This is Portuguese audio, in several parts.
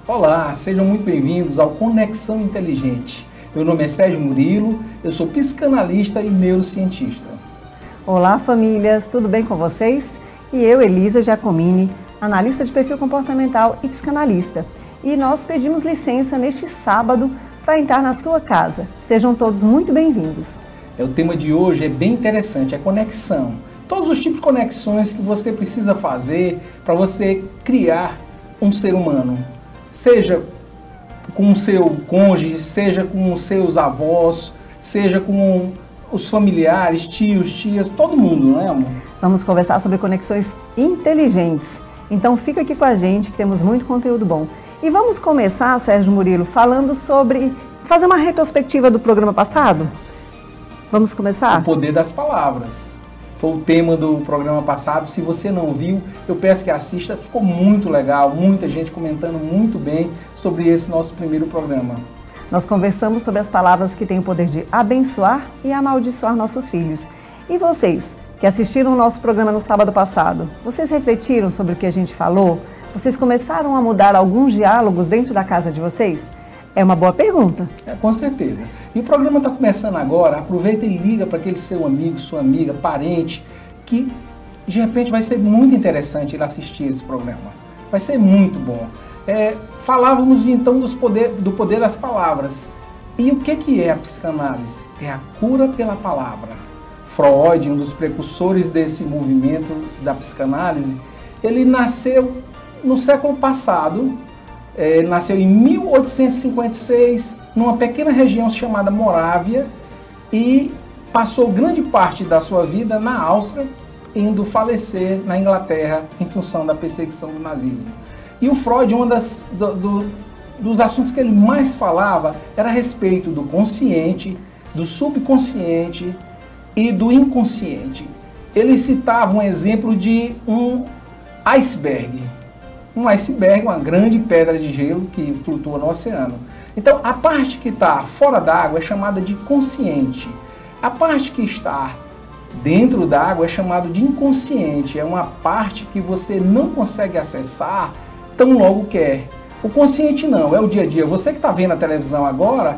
Olá, sejam muito bem-vindos ao Conexão Inteligente. Meu nome é Sérgio Murilo, eu sou psicanalista e neurocientista. Olá, famílias, tudo bem com vocês? E eu, Elisa Giacomini, analista de perfil comportamental e psicanalista. E nós pedimos licença neste sábado para entrar na sua casa. Sejam todos muito bem-vindos. O tema de hoje é bem interessante, é conexão. Todos os tipos de conexões que você precisa fazer para você criar um ser humano. Seja com o seu cônjuge, seja com os seus avós, seja com os familiares, tios, tias, todo mundo, não é, amor? Vamos conversar sobre conexões inteligentes. Então fica aqui com a gente que temos muito conteúdo bom. E vamos começar, Sérgio Murilo, falando sobre... fazer uma retrospectiva do programa passado? Vamos começar? O poder das palavras. Foi o tema do programa passado. Se você não viu, eu peço que assista. Ficou muito legal, muita gente comentando muito bem sobre esse nosso primeiro programa. Nós conversamos sobre as palavras que têm o poder de abençoar e amaldiçoar nossos filhos. E vocês, que assistiram o nosso programa no sábado passado, vocês refletiram sobre o que a gente falou? Vocês começaram a mudar alguns diálogos dentro da casa de vocês? É uma boa pergunta. Com certeza. E o programa está começando agora, aproveita e liga para aquele seu amigo, sua amiga, parente, que de repente vai ser muito interessante ele assistir esse programa. Vai ser muito bom. Falávamos então do poder das palavras. E o que é a psicanálise? É a cura pela palavra. Freud, um dos precursores desse movimento da psicanálise, ele nasceu no século passado, nasceu em 1856, numa pequena região chamada Morávia, e passou grande parte da sua vida na Áustria, indo falecer na Inglaterra em função da perseguição do nazismo. E o Freud, dos assuntos que ele mais falava era a respeito do consciente, do subconsciente e do inconsciente. Ele citava um exemplo de um iceberg. Um iceberg, uma grande pedra de gelo que flutua no oceano. Então, a parte que está fora d'água é chamada de consciente. A parte que está dentro d'água é chamada de inconsciente. É uma parte que você não consegue acessar tão logo quer. O consciente não, é o dia a dia. Você que está vendo a televisão agora,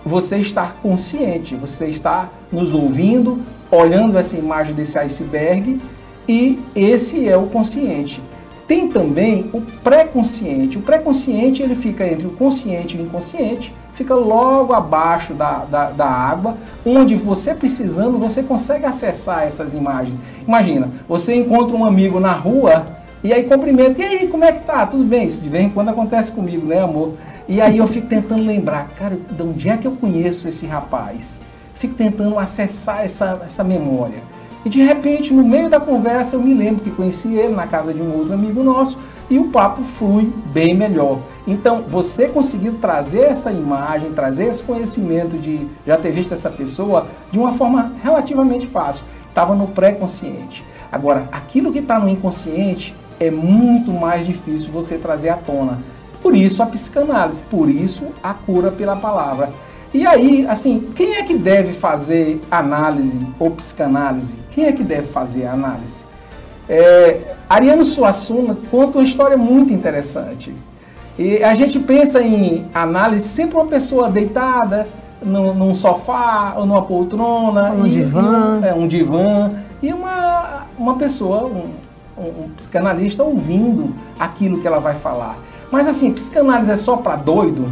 você está consciente. Você está nos ouvindo, olhando essa imagem desse iceberg, e esse é o consciente. Tem também o pré-consciente. O pré-consciente ele fica entre o consciente e o inconsciente, fica logo abaixo da água, onde você precisando, você consegue acessar essas imagens. Imagina, você encontra um amigo na rua e aí cumprimenta, e aí, como é que tá? Tudo bem? Isso de vez em quando acontece comigo, né, amor? E aí eu fico tentando lembrar, cara, de onde é que eu conheço esse rapaz? Fico tentando acessar essa memória. E de repente, no meio da conversa, eu me lembro que conheci ele na casa de um outro amigo nosso e o papo flui bem melhor. Então, você conseguiu trazer essa imagem, trazer esse conhecimento de já ter visto essa pessoa de uma forma relativamente fácil. Estava no pré-consciente. Agora, aquilo que está no inconsciente é muito mais difícil você trazer à tona. Por isso a psicanálise, por isso a cura pela palavra. E aí, assim, quem é que deve fazer análise ou psicanálise? Quem é que deve fazer a análise? Ariano Suassuna conta uma história muito interessante. E a gente pensa em análise sempre uma pessoa deitada num sofá ou numa poltrona. Um divã. Um divã. E uma pessoa, um psicanalista ouvindo aquilo que ela vai falar. Mas assim, psicanálise é só para doido?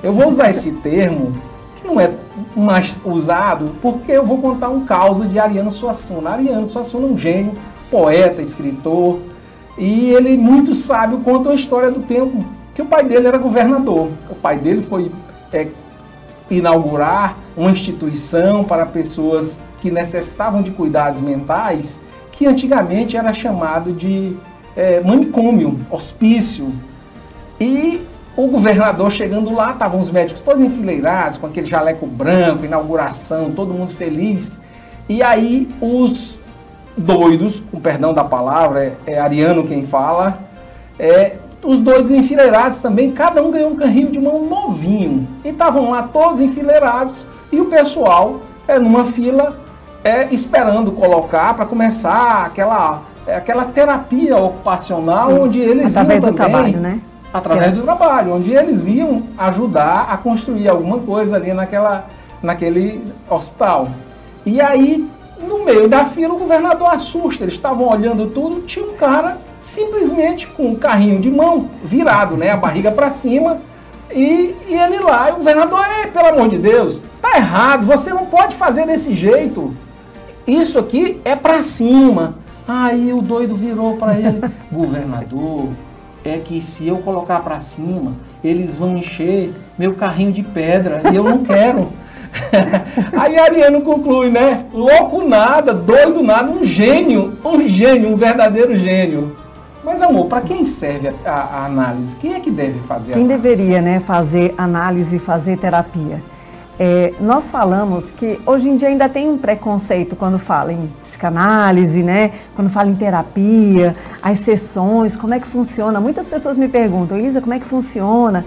Eu vou usar esse termo, que não é mais usado, porque eu vou contar um caso de Ariano Suassuna. Ariano Suassuna é um gênio, poeta, escritor, e ele muito sábio conta a história do tempo que o pai dele era governador. O pai dele foi inaugurar uma instituição para pessoas que necessitavam de cuidados mentais, que antigamente era chamado de manicômio, hospício. E o governador chegando lá, estavam os médicos todos enfileirados, com aquele jaleco branco, inauguração, todo mundo feliz. E aí os doidos, com perdão da palavra, é Ariano quem fala, os doidos enfileirados também, cada um ganhou um carrinho de mão novinho. E estavam lá todos enfileirados e o pessoal numa fila esperando colocar para começar aquela terapia ocupacional. Isso, onde eles através do trabalho, né? Através do trabalho, onde eles iam ajudar a construir alguma coisa ali naquele hospital. E aí, no meio da fila, o governador assusta. Eles estavam olhando tudo, tinha um cara simplesmente com um carrinho de mão virado, né, a barriga para cima, e ele lá, e o governador, pelo amor de Deus, tá errado, você não pode fazer desse jeito. Isso aqui é para cima. Aí o doido virou para ele, governador, é que se eu colocar para cima, eles vão encher meu carrinho de pedra e eu não quero. Aí Ariano conclui, né? Louco nada, doido nada, um gênio, um verdadeiro gênio. Mas amor, para quem serve a análise? Quem é que deve fazer a análise? Quem deveria, né, fazer análise, fazer terapia? Nós falamos que hoje em dia ainda tem um preconceito quando fala em psicanálise, né? Quando fala em terapia, as sessões, como é que funciona? Muitas pessoas me perguntam, Elisa, como é que funciona?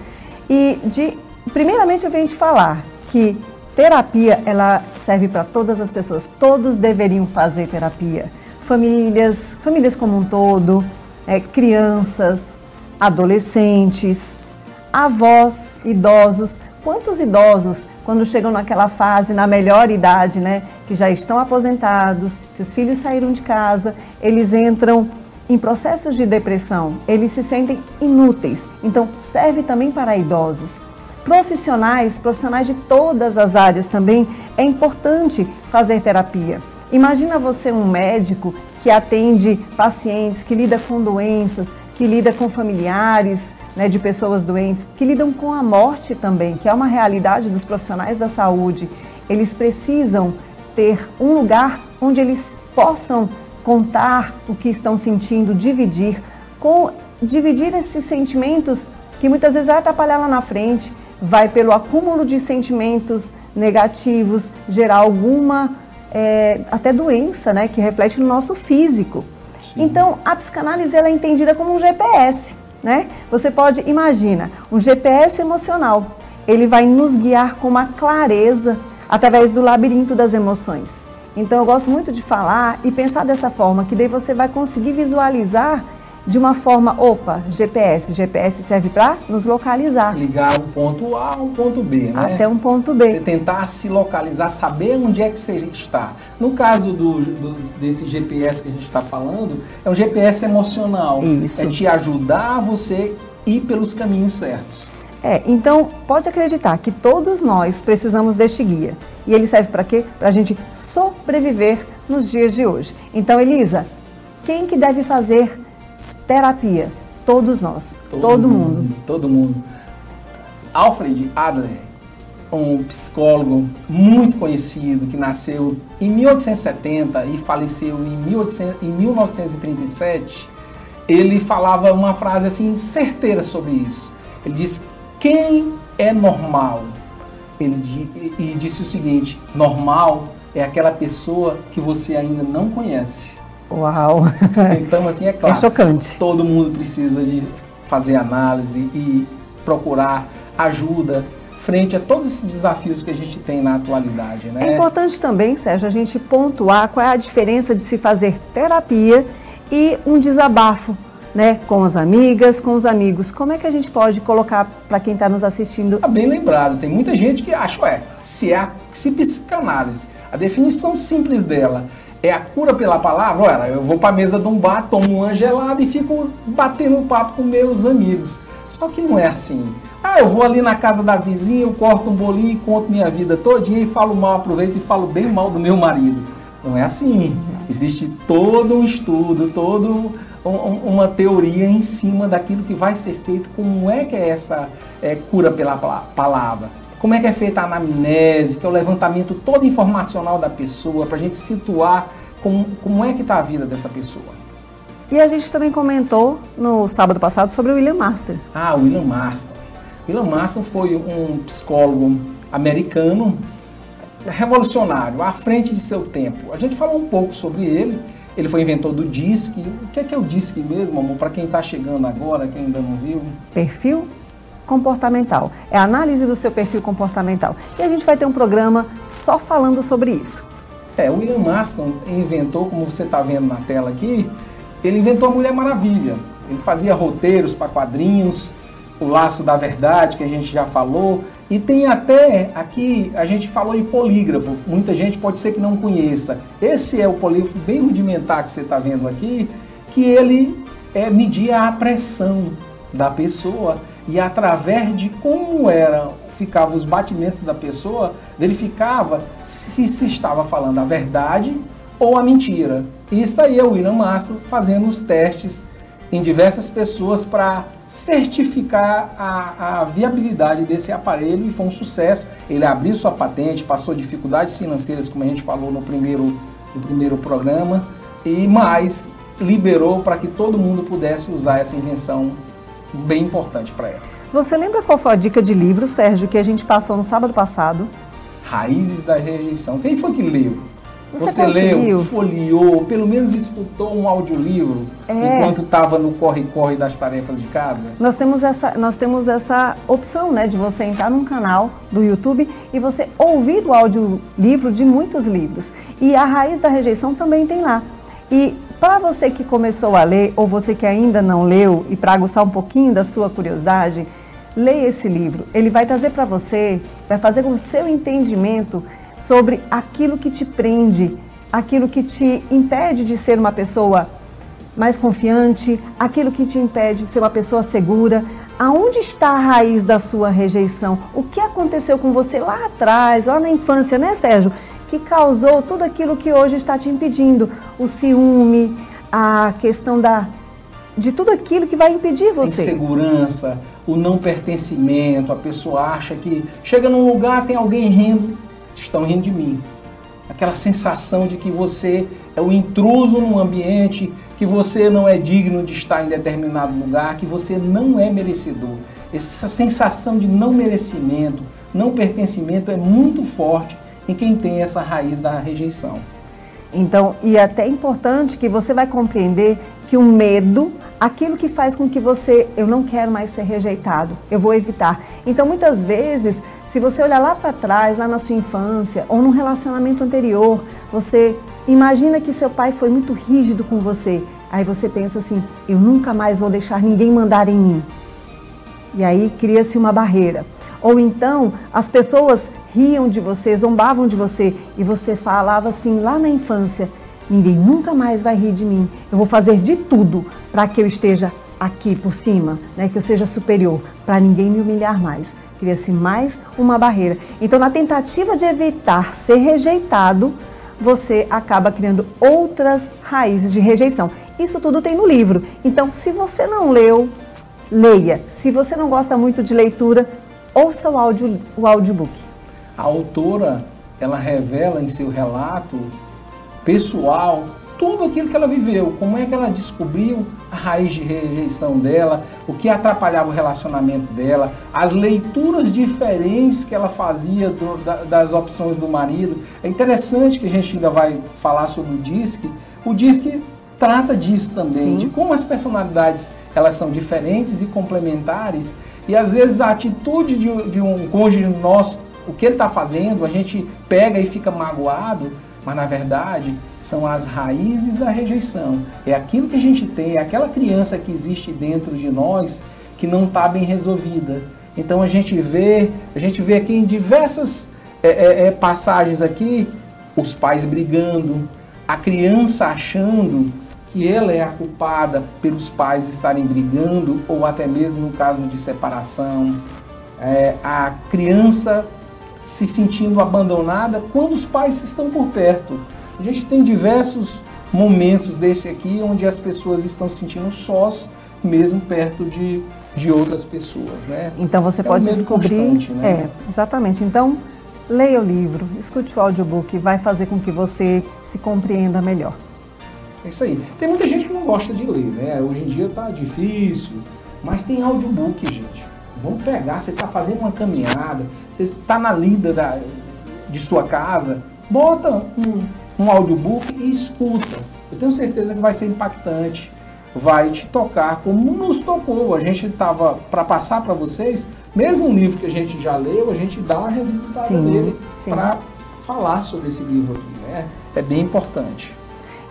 Primeiramente eu venho te falar que terapia, ela serve para todas as pessoas, todos deveriam fazer terapia. Famílias como um todo, crianças, adolescentes, avós, idosos. Quantos idosos, quando chegam naquela fase, na melhor idade, né, que já estão aposentados, que os filhos saíram de casa, eles entram em processos de depressão, eles se sentem inúteis. Então, serve também para idosos. Profissionais de todas as áreas também, é importante fazer terapia. Imagina você um médico que atende pacientes, que lida com doenças, que lida com familiares, né, de pessoas doentes, que lidam com a morte também, que é uma realidade dos profissionais da saúde. Eles precisam ter um lugar onde eles possam contar o que estão sentindo, dividir esses sentimentos que muitas vezes vai atrapalhar lá na frente, vai pelo acúmulo de sentimentos negativos, gerar alguma até doença, né, que reflete no nosso físico. Sim. Então, a psicanálise ela é entendida como um GPS. Né? Você pode, imagina, um GPS emocional, ele vai nos guiar com uma clareza através do labirinto das emoções. Então eu gosto muito de falar e pensar dessa forma, que daí você vai conseguir visualizar de uma forma, GPS serve para nos localizar. Ligar um ponto A a um ponto B, né? Até um ponto B. Você tentar se localizar, saber onde é que você está. No caso desse GPS que a gente está falando, é um GPS emocional. Isso. É te ajudar a você ir pelos caminhos certos. Então, pode acreditar que todos nós precisamos deste guia. E ele serve para quê? Para a gente sobreviver nos dias de hoje. Então, Elisa, quem que deve fazer terapia? Todos nós, todo mundo. Todo mundo. Alfred Adler, um psicólogo muito conhecido, que nasceu em 1870 e faleceu em 1937, ele falava uma frase assim certeira sobre isso. Ele disse, quem é normal? E disse o seguinte, normal é aquela pessoa que você ainda não conhece. Uau! Então, assim, é claro, é chocante. Todo mundo precisa de fazer análise e procurar ajuda frente a todos esses desafios que a gente tem na atualidade, né? É importante também, Sérgio, a gente pontuar qual é a diferença de se fazer terapia e um desabafo, né, com as amigas, com os amigos. Como é que a gente pode colocar para quem está nos assistindo? Está bem lembrado, tem muita gente que acha, se psicanálise, a definição simples dela é a cura pela palavra, eu vou para a mesa de um bar, tomo uma gelada e fico batendo um papo com meus amigos. Só que não é assim. Eu vou ali na casa da vizinha, eu corto um bolinho e conto minha vida todinha e falo mal, aproveito e falo bem mal do meu marido. Não é assim. Existe todo um estudo, toda uma teoria em cima daquilo que vai ser feito, como é que é essa cura pela palavra. Como é que é feita a anamnese, que é o levantamento todo informacional da pessoa, para a gente situar como é que está a vida dessa pessoa. E a gente também comentou no sábado passado sobre o William Marston. O William Marston. William Marston foi um psicólogo americano revolucionário, à frente de seu tempo. A gente falou um pouco sobre ele. Ele foi inventor do DISC. O que é o DISC mesmo, amor? Para quem está chegando agora, quem ainda não viu. Perfil comportamental. É a análise do seu perfil comportamental. E a gente vai ter um programa só falando sobre isso. O William Marston inventou, como você está vendo na tela aqui, ele inventou a Mulher Maravilha. Ele fazia roteiros para quadrinhos o laço da verdade, que a gente já falou, e tem até, aqui, a gente falou em polígrafo, muita gente pode ser que não conheça. Esse é o polígrafo bem rudimentar que você está vendo aqui, que ele media a pressão da pessoa, e através de como ficavam os batimentos da pessoa, verificava se estava falando a verdade ou a mentira. Isso aí é o William Mastro fazendo os testes em diversas pessoas para certificar a viabilidade desse aparelho, e foi um sucesso. Ele abriu sua patente, passou dificuldades financeiras, como a gente falou no primeiro programa, mas liberou para que todo mundo pudesse usar essa invenção bem importante para ela. Você lembra qual foi a dica de livro, Sérgio, que a gente passou no sábado passado? Raízes da Rejeição. Quem foi que leu? Você conseguiu? Leu, folheou, pelo menos escutou um audiolivro enquanto estava no corre-corre das tarefas de casa? Nós temos essa opção, né, de você entrar num canal do YouTube e você ouvir o audiolivro de muitos livros. E a Raiz da Rejeição também tem lá. E para você que começou a ler, ou você que ainda não leu, e para aguçar um pouquinho da sua curiosidade, leia esse livro. Ele vai trazer para você, vai fazer com o seu entendimento sobre aquilo que te prende, aquilo que te impede de ser uma pessoa mais confiante, aquilo que te impede de ser uma pessoa segura. Aonde está a raiz da sua rejeição? O que aconteceu com você lá atrás, lá na infância, né, Sérgio? Que causou tudo aquilo que hoje está te impedindo. O ciúme, a questão de tudo aquilo que vai impedir você. A insegurança, o não pertencimento, a pessoa acha que chega num lugar, tem alguém rindo, estão rindo de mim. Aquela sensação de que você é o intruso num ambiente, que você não é digno de estar em determinado lugar, que você não é merecedor. Essa sensação de não merecimento, não pertencimento é muito forte em quem tem essa raiz da rejeição. Então, e é até importante que você vai compreender que o medo, aquilo que faz com que eu não quero mais ser rejeitado, eu vou evitar. Então, muitas vezes, se você olhar lá para trás, lá na sua infância, ou num relacionamento anterior, você imagina que seu pai foi muito rígido com você. Aí você pensa assim, eu nunca mais vou deixar ninguém mandar em mim. E aí cria-se uma barreira. Ou então, as pessoas riam de você, zombavam de você, e você falava assim lá na infância, ninguém nunca mais vai rir de mim. Eu vou fazer de tudo para que eu esteja aqui por cima, né, que eu seja superior, para ninguém me humilhar mais. Cria-se mais uma barreira. Então, na tentativa de evitar ser rejeitado, você acaba criando outras raízes de rejeição. Isso tudo tem no livro. Então, se você não leu, leia. Se você não gosta muito de leitura, ouça o audiobook. A autora, ela revela em seu relato pessoal tudo aquilo que ela viveu, como é que ela descobriu a raiz de rejeição dela, o que atrapalhava o relacionamento dela, as leituras diferentes que ela fazia das opções do marido. É interessante que a gente ainda vai falar sobre o DISC. O DISC trata disso também, de como as personalidades elas são diferentes e complementares, e às vezes a atitude de um cônjuge nosso, o que ele está fazendo, a gente pega e fica magoado, mas na verdade são as raízes da rejeição. É aquilo que a gente tem, é aquela criança que existe dentro de nós que não está bem resolvida. Então a gente vê aqui em diversas passagens aqui, os pais brigando, a criança achando que ela é a culpada pelos pais estarem brigando, ou até mesmo no caso de separação, a criança se sentindo abandonada quando os pais estão por perto. A gente tem diversos momentos desse aqui onde as pessoas estão se sentindo sós, mesmo perto de outras pessoas, né? Então você pode descobrir, né? Exatamente. Então leia o livro, escute o audiobook, vai fazer com que você se compreenda melhor. É isso aí. Tem muita gente que não gosta de ler, né? Hoje em dia tá difícil, mas tem audiobook, gente. Vamos pegar, você está fazendo uma caminhada, você está na lida de sua casa, bota um audiobook e escuta. Eu tenho certeza que vai ser impactante, vai te tocar como nos tocou. A gente estava, para passar para vocês, mesmo um livro que a gente já leu, a gente dá uma revisitada nele para falar sobre esse livro aqui, né? É bem importante.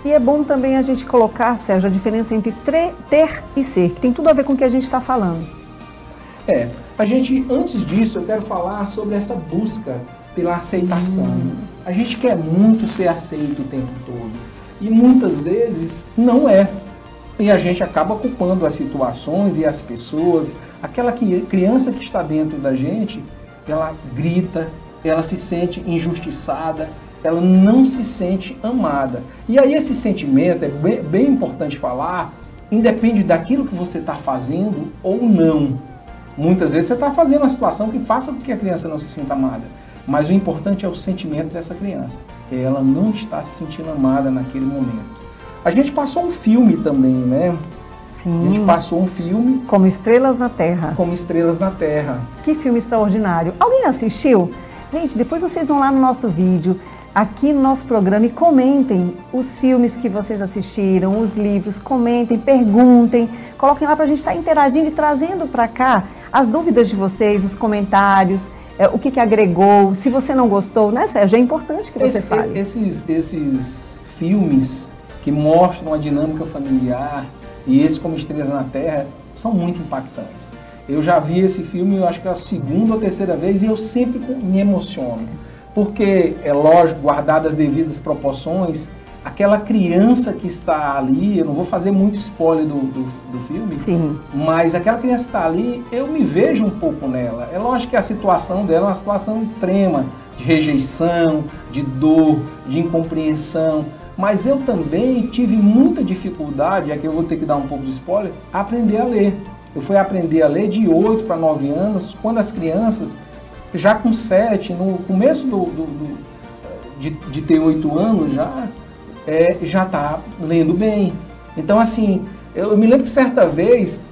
E é bom também a gente colocar, Sérgio, a diferença entre ter e ser, que tem tudo a ver com o que a gente está falando. Antes disso, eu quero falar sobre essa busca pela aceitação. A gente quer muito ser aceito o tempo todo. E muitas vezes não é. E a gente acaba culpando as situações e as pessoas. Aquela criança que está dentro da gente, ela grita, ela se sente injustiçada, ela não se sente amada. E aí esse sentimento, é bem importante falar, independe daquilo que você está fazendo ou não. Muitas vezes você está fazendo uma situação que faça com que a criança não se sinta amada. Mas o importante é o sentimento dessa criança. Ela não está se sentindo amada naquele momento. A gente passou um filme também, né? Sim. A gente passou um filme... Como Estrelas na Terra. Como Estrelas na Terra. Que filme extraordinário. Alguém assistiu? Gente, depois vocês vão lá no nosso vídeo, aqui no nosso programa, e comentem os filmes que vocês assistiram, os livros, comentem, perguntem, coloquem lá para a gente estar interagindo e trazendo para cá as dúvidas de vocês, os comentários, o que agregou, se você não gostou, né, Sérgio? É importante que você fale. Esses filmes que mostram a dinâmica familiar e esse Como Estrelas na Terra são muito impactantes. Eu já vi esse filme, eu acho que é a segunda ou terceira vez, e eu sempre me emociono. Porque, é lógico, guardadas as devidas proporções, aquela criança que está ali, eu não vou fazer muito spoiler do filme, sim, mas aquela criança que está ali, eu me vejo um pouco nela. É lógico que a situação dela é uma situação extrema, de rejeição, de dor, de incompreensão, mas eu também tive muita dificuldade, aqui eu vou ter que dar um pouco de spoiler, a aprender a ler. Eu fui aprender a ler de 8 para 9 anos, quando as crianças, já com 7, no começo de ter 8 anos, já está lendo bem. Então, assim, eu me lembro que certa vez,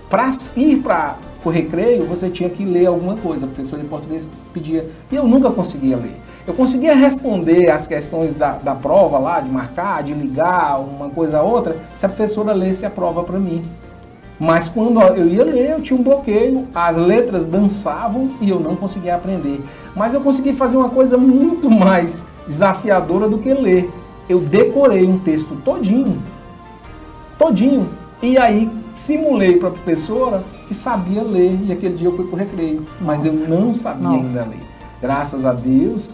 para ir para o recreio, você tinha que ler alguma coisa. A professora de português pedia, e eu nunca conseguia ler. Eu conseguia responder as questões da prova lá, de marcar, de ligar, uma coisa a outra, se a professora lesse a prova para mim. Mas quando eu ia ler, eu tinha um bloqueio, as letras dançavam e eu não conseguia aprender. Mas eu consegui fazer uma coisa muito mais desafiadora do que ler. Eu decorei um texto todinho, e aí simulei para a professora que sabia ler, e aquele dia eu fui para o recreio, mas eu não sabia ainda ler. Graças a Deus,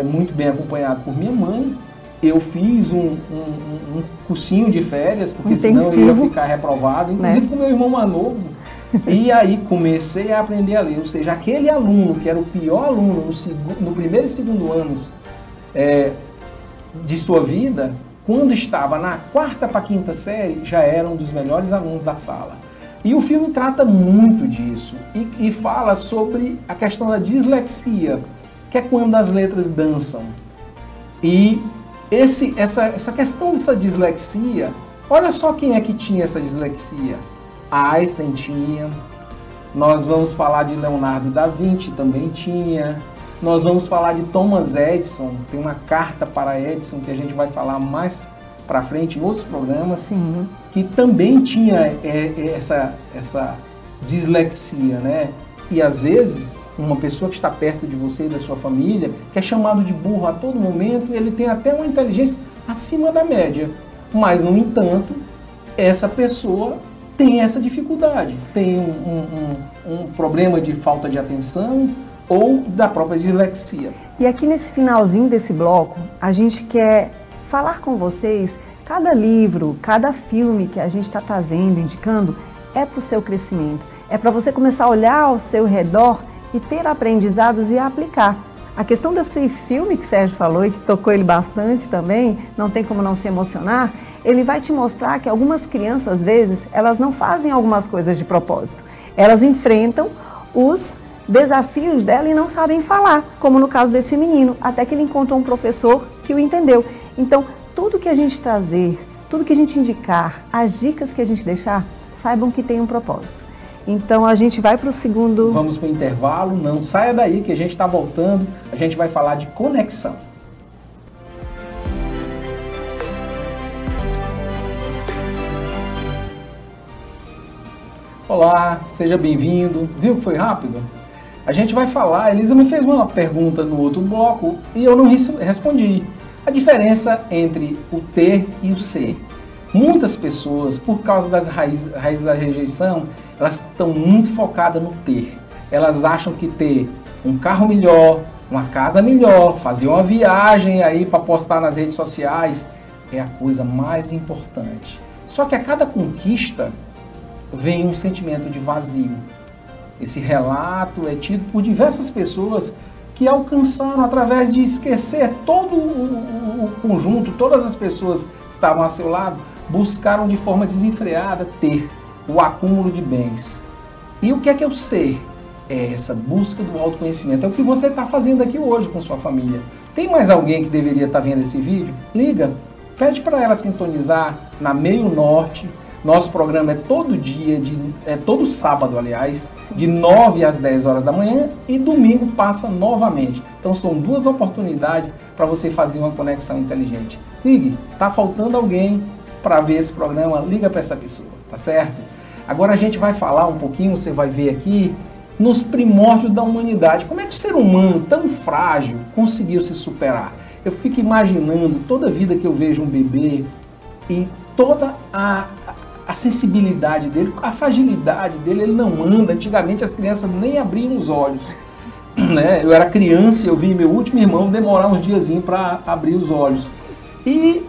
muito bem acompanhado por minha mãe, eu fiz um cursinho de férias, porque senão eu ia ficar reprovado, inclusive com meu irmão mais novo. E aí comecei a aprender a ler, ou seja, aquele aluno que era o pior aluno no primeiro e segundo anos de sua vida, quando estava na 4ª para a 5ª série, já era um dos melhores alunos da sala. E o filme trata muito disso e fala sobre a questão da dislexia, que é quando as letras dançam. E essa questão dessa dislexia, olha só quem é que tinha essa dislexia. Einstein tinha, nós vamos falar de Leonardo da Vinci, também tinha, nós vamos falar de Thomas Edison, tem uma carta para Edison que a gente vai falar mais para frente em outros programas, sim, que também tinha essa dislexia, né? E às vezes, uma pessoa que está perto de você e da sua família, que é chamado de burro a todo momento, ele tem até uma inteligência acima da média. Mas, no entanto, essa pessoa tem essa dificuldade, tem um problema de falta de atenção ou da própria dislexia. E aqui nesse finalzinho desse bloco, a gente quer falar com vocês, cada livro, cada filme que a gente está trazendo, indicando, é para o seu crescimento. É para você começar a olhar ao seu redor e ter aprendizados e aplicar. A questão desse filme que o Sérgio falou e que tocou ele bastante também, não tem como não se emocionar, ele vai te mostrar que algumas crianças, às vezes, elas não fazem algumas coisas de propósito. Elas enfrentam os desafios dela e não sabem falar, como no caso desse menino, até que ele encontrou um professor que o entendeu. Então, tudo que a gente trazer, tudo que a gente indicar, as dicas que a gente deixar, saibam que tem um propósito. Então a gente vai para o segundo... Vamos para o intervalo, não saia daí que a gente está voltando, a gente vai falar de conexão. Olá, seja bem-vindo. Viu que foi rápido? A gente vai falar, a Elisa me fez uma pergunta no outro bloco e eu não respondi. A diferença entre o ter e o ser. Muitas pessoas, por causa das raízes da rejeição, elas estão muito focadas no ter. Elas acham que ter um carro melhor, uma casa melhor, fazer uma viagem aí para postar nas redes sociais é a coisa mais importante. Só que a cada conquista vem um sentimento de vazio. Esse relato é tido por diversas pessoas que alcançaram, através de esquecer todo o conjunto, todas as pessoas que estavam a seu lado, buscaram de forma desenfreada ter o acúmulo de bens. E o que é o ser? É essa busca do autoconhecimento. É o que você está fazendo aqui hoje com sua família. Tem mais alguém que deveria estar vendo esse vídeo? Liga, pede para ela sintonizar na Meio Norte. Nosso programa é todo dia, é todo sábado, aliás, de 9 às 10 horas da manhã, e domingo passa novamente. Então são duas oportunidades para você fazer uma conexão inteligente. Ligue, está faltando alguém para ver esse programa, liga para essa pessoa, tá certo? Agora a gente vai falar um pouquinho, você vai ver aqui, nos primórdios da humanidade. Como é que o ser humano tão frágil conseguiu se superar? Eu fico imaginando toda vida que eu vejo um bebê e toda a sensibilidade dele, a fragilidade dele, ele não anda. Antigamente as crianças nem abriam os olhos, né? Eu era criança e eu vi meu último irmão demorar uns diazinhos para abrir os olhos. E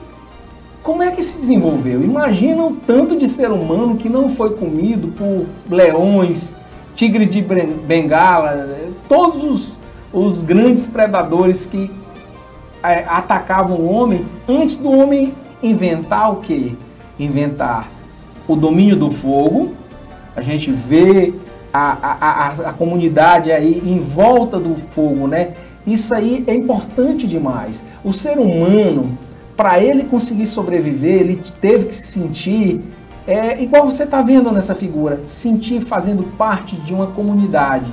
como é que se desenvolveu? Imagina o tanto de ser humano que não foi comido por leões, tigres de Bengala, todos os grandes predadores que atacavam o homem antes do homem inventar o quê? Inventar o domínio do fogo. A gente vê a comunidade aí em volta do fogo, né? Isso aí é importante demais. O ser humano, para ele conseguir sobreviver, ele teve que se sentir, igual você está vendo nessa figura, sentir fazendo parte de uma comunidade.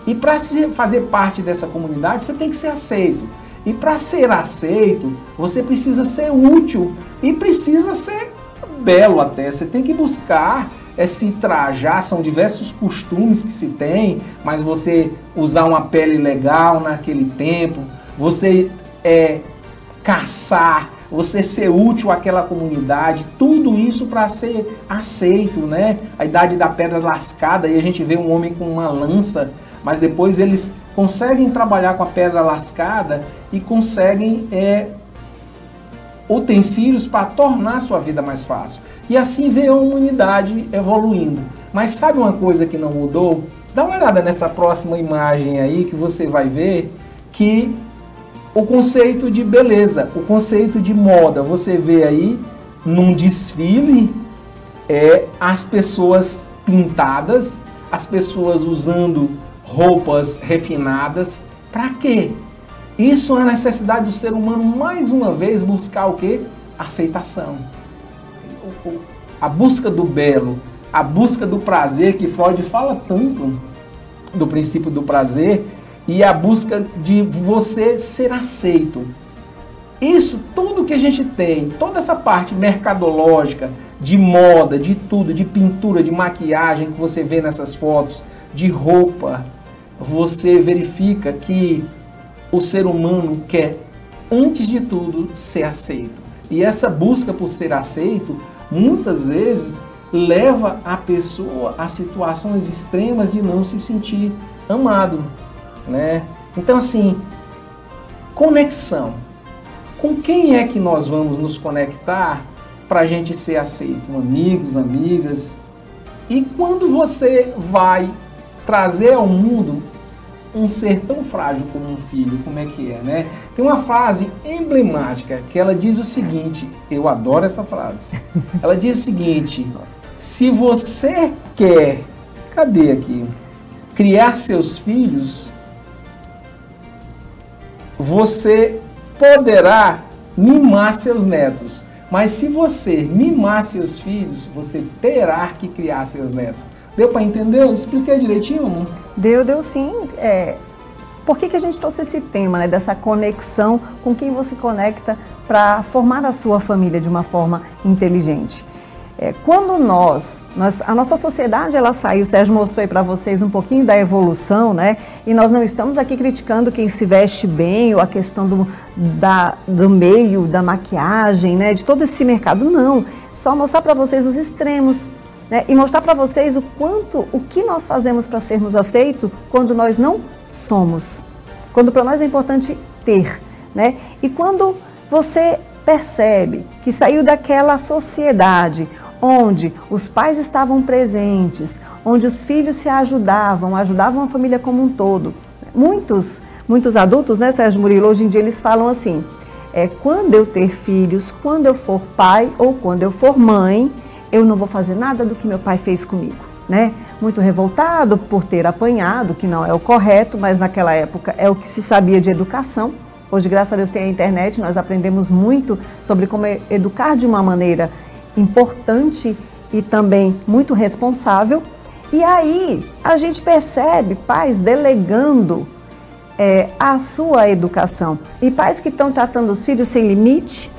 E para fazer parte dessa comunidade, você tem que ser aceito. E para ser aceito, você precisa ser útil e precisa ser belo até. Você tem que buscar se trajar, são diversos costumes que se tem, mas você usar uma pele legal naquele tempo, você caçar, você ser útil àquela comunidade, tudo isso para ser aceito, né? A idade da pedra lascada, e a gente vê um homem com uma lança, mas depois eles conseguem trabalhar com a pedra lascada e conseguem utensílios para tornar a sua vida mais fácil. E assim vê a humanidade evoluindo. Mas sabe uma coisa que não mudou? Dá uma olhada nessa próxima imagem aí que você vai ver que o conceito de beleza, o conceito de moda, você vê aí num desfile as pessoas pintadas, as pessoas usando roupas refinadas. Para quê? Isso é a necessidade do ser humano, mais uma vez, buscar o quê? Aceitação. A busca do belo, a busca do prazer, que Freud fala tanto do princípio do prazer, e a busca de você ser aceito. Isso, tudo que a gente tem, toda essa parte mercadológica, de moda, de tudo, de pintura, de maquiagem que você vê nessas fotos, de roupa, você verifica que o ser humano quer, antes de tudo, ser aceito. E essa busca por ser aceito, muitas vezes, leva a pessoa a situações extremas de não se sentir amado, né? Então, assim, conexão. Com quem é que nós vamos nos conectar para a gente ser aceito? Amigos, amigas. E quando você vai trazer ao mundo um ser tão frágil como um filho, como é que é, né? Tem uma frase emblemática que ela diz o seguinte, eu adoro essa frase. Ela diz o seguinte: se você quer, cadê aqui? Criar seus filhos, você poderá mimar seus netos. Mas se você mimar seus filhos, você terá que criar seus netos. Deu para entender? Eu expliquei direitinho, amor? Deu sim. Por que a gente trouxe esse tema, né, dessa conexão com quem você conecta para formar a sua família de uma forma inteligente? Quando a nossa sociedade, ela saiu, o Sérgio mostrou aí para vocês um pouquinho da evolução, né? E nós não estamos aqui criticando quem se veste bem, ou a questão do meio, da maquiagem, né? De todo esse mercado, não. só mostrar para vocês os extremos, né? E mostrar para vocês o que nós fazemos para sermos aceitos quando nós não somos. Quando para nós é importante ter, né? E quando você percebe que saiu daquela sociedade onde os pais estavam presentes, onde os filhos se ajudavam a família como um todo. Muitos adultos, né, Sérgio Murilo, hoje em dia eles falam assim, quando eu ter filhos, quando eu for pai ou quando eu for mãe, eu não vou fazer nada do que meu pai fez comigo, né? Muito revoltado por ter apanhado, que não é o correto, mas naquela época é o que se sabia de educação. Hoje, graças a Deus, tem a internet, nós aprendemos muito sobre como educar de uma maneira importante e também muito responsável. E aí a gente percebe pais delegando a sua educação. E pais que estão tratando os filhos sem limite,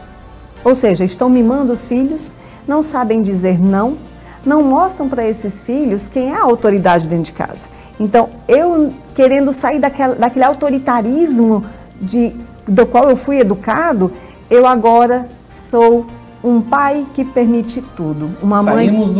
ou seja, estão mimando os filhos, não sabem dizer não mostram para esses filhos quem é a autoridade dentro de casa. Então, eu querendo sair daquele autoritarismo do qual eu fui educado, eu agora sou um pai que permite tudo. Saímos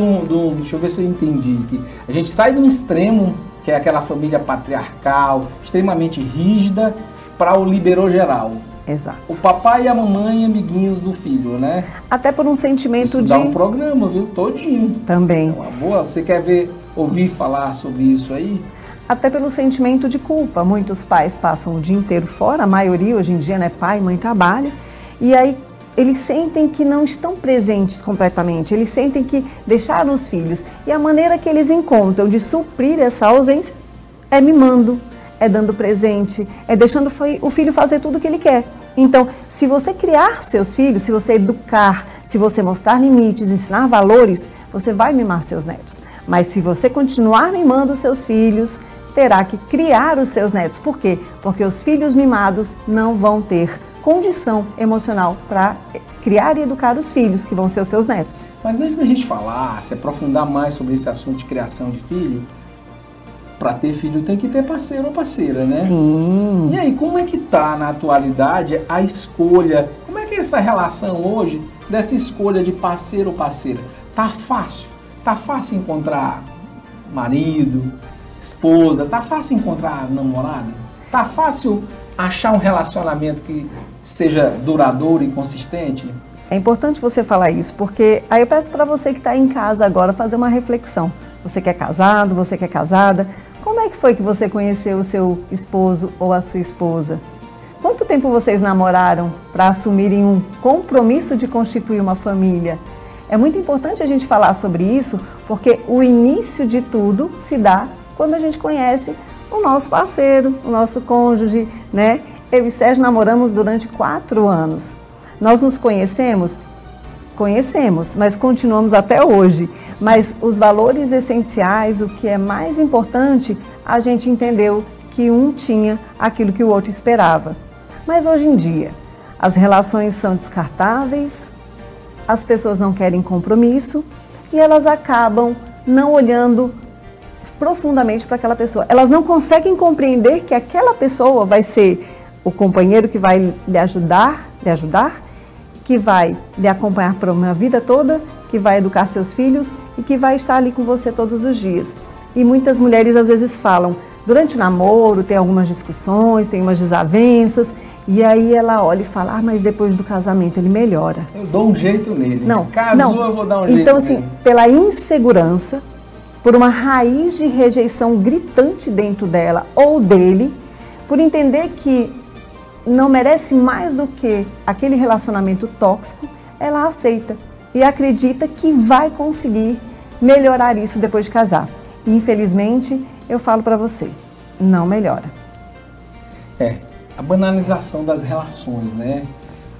deixa eu ver se eu entendi aqui. A gente sai de um extremo, que é aquela família patriarcal, extremamente rígida, para o liberou geral. Exato. O papai e a mamãe amiguinhos do filho, né? Até por um sentimento isso dá um programa, viu? Todinho. Também. É uma boa. Você quer ouvir falar sobre isso aí? Até pelo sentimento de culpa. Muitos pais passam o dia inteiro fora, a maioria hoje em dia, né? Pai e mãe trabalham, e aí eles sentem que não estão presentes completamente, eles sentem que deixaram os filhos. E a maneira que eles encontram de suprir essa ausência é mimando, é dando presente, é deixando o filho fazer tudo o que ele quer. Então, se você criar seus filhos, se você educar, se você mostrar limites, ensinar valores, você vai mimar seus netos. Mas se você continuar mimando os seus filhos, terá que criar os seus netos. Por quê? Porque os filhos mimados não vão ter condição emocional para criar e educar os filhos, que vão ser os seus netos. Mas antes da gente falar, se aprofundar mais sobre esse assunto de criação de filho, para ter filho tem que ter parceiro ou parceira, né? Sim. E aí, como é que tá na atualidade a escolha? Como é que é essa relação hoje dessa escolha de parceiro ou parceira? Tá fácil? Tá fácil encontrar marido, esposa? Tá fácil encontrar namorado? Tá fácil achar um relacionamento que seja duradouro e consistente? É importante você falar isso, porque aí eu peço para você que está em casa agora fazer uma reflexão. Você que é casado, você que é casada, como é que foi que você conheceu o seu esposo ou a sua esposa? Quanto tempo vocês namoraram para assumirem um compromisso de constituir uma família? É muito importante a gente falar sobre isso, porque o início de tudo se dá quando a gente conhece o nosso parceiro, o nosso cônjuge, né? Eu e Sérgio namoramos durante 4 anos. Nós nos conhecemos? Conhecemos, mas continuamos até hoje. Mas os valores essenciais, o que é mais importante, a gente entendeu que um tinha aquilo que o outro esperava. Mas hoje em dia, as relações são descartáveis, as pessoas não querem compromisso e elas acabam não olhando profundamente para aquela pessoa. Elas não conseguem compreender que aquela pessoa vai ser o companheiro que vai lhe ajudar, que vai lhe acompanhar por uma vida toda, que vai educar seus filhos e que vai estar ali com você todos os dias. E muitas mulheres às vezes falam, durante o namoro tem algumas discussões, tem umas desavenças, e aí ela olha e fala, mas depois do casamento ele melhora. Eu dou um jeito nele. Não, casou, eu vou dar um jeito então, nele. Assim, pela insegurança, por uma raiz de rejeição gritante dentro dela ou dele, por entender que não merece mais do que aquele relacionamento tóxico, ela aceita e acredita que vai conseguir melhorar isso depois de casar. E, infelizmente, eu falo para você, não melhora. A banalização das relações, né?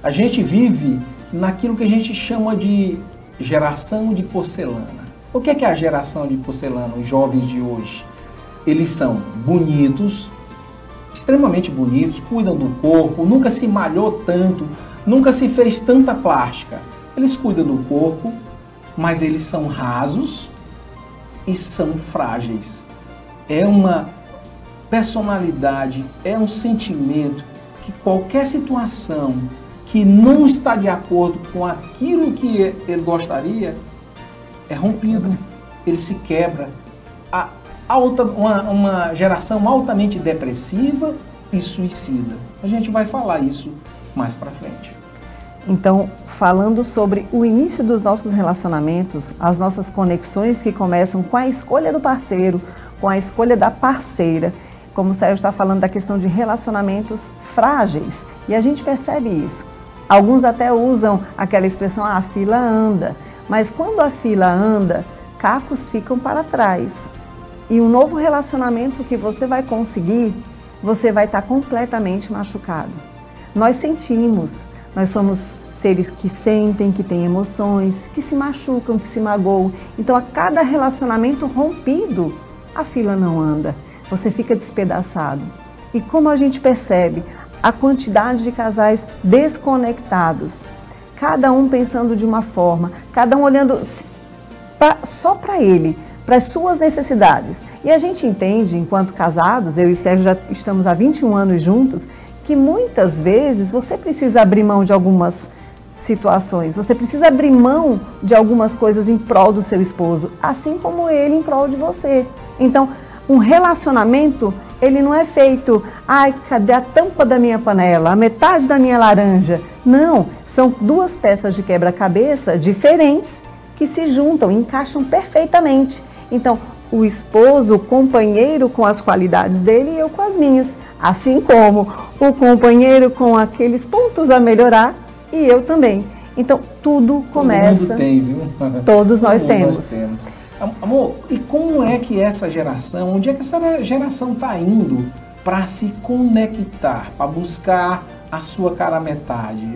A gente vive naquilo que a gente chama de geração de porcelana. O que é a geração de porcelana, os jovens de hoje? Eles são bonitos, extremamente bonitos, cuidam do corpo, nunca se malhou tanto, nunca se fez tanta plástica. Eles cuidam do corpo, mas eles são rasos e são frágeis. É uma personalidade, é um sentimento que qualquer situação que não está de acordo com aquilo que ele gostaria, é rompido, ele se quebra. Uma geração altamente depressiva e suicida. A gente vai falar isso mais para frente. Então, falando sobre o início dos nossos relacionamentos, as nossas conexões que começam com a escolha do parceiro, com a escolha da parceira, como o Sérgio está falando da questão de relacionamentos frágeis, e a gente percebe isso. Alguns até usam aquela expressão, a fila anda, mas quando a fila anda, cacos ficam para trás. E um novo relacionamento que você vai conseguir, você vai estar completamente machucado. Nós sentimos, nós somos seres que sentem, que têm emoções, que se machucam, que se magoam. Então, a cada relacionamento rompido, a fila não anda, você fica despedaçado. E como a gente percebe a quantidade de casais desconectados, cada um pensando de uma forma, cada um olhando só para ele, para as suas necessidades. E a gente entende, enquanto casados, eu e Sérgio já estamos há 21 anos juntos, que muitas vezes você precisa abrir mão de algumas situações, você precisa abrir mão de algumas coisas em prol do seu esposo, assim como ele em prol de você. Então, um relacionamento, ele não é feito, ai, cadê a tampa da minha panela, a metade da minha laranja? Não, são duas peças de quebra-cabeça diferentes que se juntam, encaixam perfeitamente. Então, o esposo, o companheiro com as qualidades dele e eu com as minhas. Assim como o companheiro com aqueles pontos a melhorar e eu também. Então, tudo começa... Todo mundo tem, viu? Todos nós temos. Amor, e como é que essa geração, onde é que essa geração está indo para se conectar, para buscar a sua cara metade?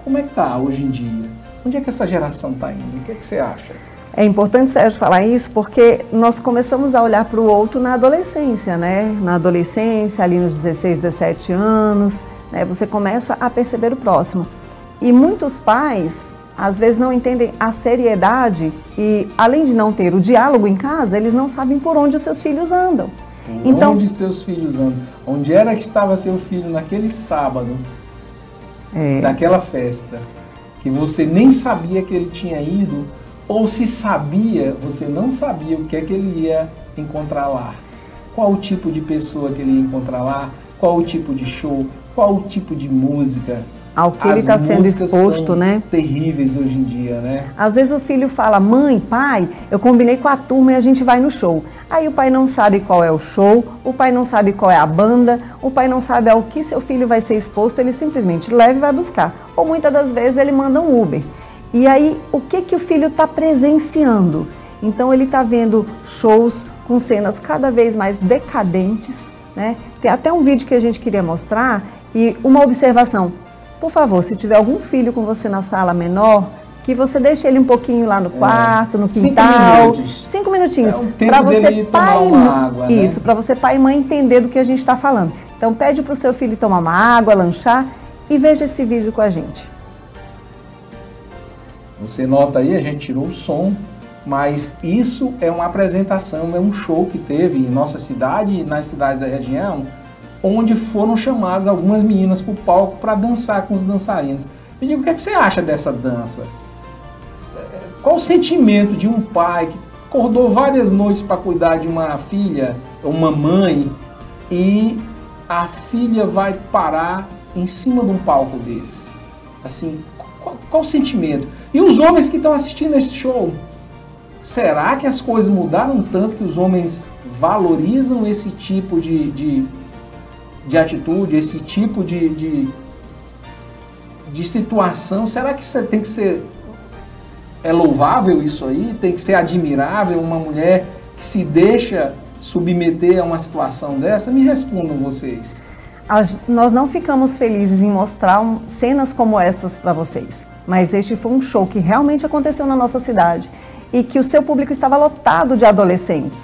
Como é que está hoje em dia? Onde é que essa geração está indo? O que é que você acha? É importante, Sérgio, falar isso porque nós começamos a olhar para o outro na adolescência, né? Na adolescência, ali nos 16, 17 anos, né? Você começa a perceber o próximo. E muitos pais, às vezes, não entendem a seriedade e, além de não ter o diálogo em casa, eles não sabem por onde os seus filhos andam. Então, onde seus filhos andam? Onde era que estava seu filho naquele sábado, daquela festa, que você nem sabia que ele tinha ido, ou se sabia, você não sabia o que é que ele ia encontrar lá. Qual o tipo de pessoa que ele ia encontrar lá, qual o tipo de show, qual o tipo de música. Ao que ele está sendo exposto, né? Terríveis hoje em dia, né? Às vezes o filho fala, mãe, pai, eu combinei com a turma e a gente vai no show. Aí o pai não sabe qual é o show, o pai não sabe qual é a banda, o pai não sabe ao que seu filho vai ser exposto, ele simplesmente leva e vai buscar. Ou muitas das vezes ele manda um Uber. E aí, o que o filho está presenciando? Então, ele está vendo shows com cenas cada vez mais decadentes, né? Tem até um vídeo que a gente queria mostrar e uma observação. Por favor, se tiver algum filho com você na sala menor, que você deixe ele um pouquinho lá no quarto, no quintal. 5 minutinhos. Para você, pai e mãe. Água, né? Isso, para você, pai e mãe, entender do que a gente está falando. Então, pede para o seu filho tomar uma água, lanchar e veja esse vídeo com a gente. Você nota aí, a gente tirou o som, mas isso é uma apresentação, é um show que teve em nossa cidade e nas cidades da região, onde foram chamadas algumas meninas para o palco para dançar com os dançarinos. Me diga, o que é que você acha dessa dança? Qual o sentimento de um pai que acordou várias noites para cuidar de uma filha, uma mãe, e a filha vai parar em cima de um palco desse? Assim, qual o sentimento? E os homens que estão assistindo esse show, será que as coisas mudaram tanto que os homens valorizam esse tipo de atitude, esse tipo de situação? Será que isso tem que ser louvável isso aí? Tem que ser admirável uma mulher que se deixa submeter a uma situação dessa? Me respondam vocês. Nós não ficamos felizes em mostrar cenas como essas para vocês, mas este foi um show que realmente aconteceu na nossa cidade e que o seu público estava lotado de adolescentes.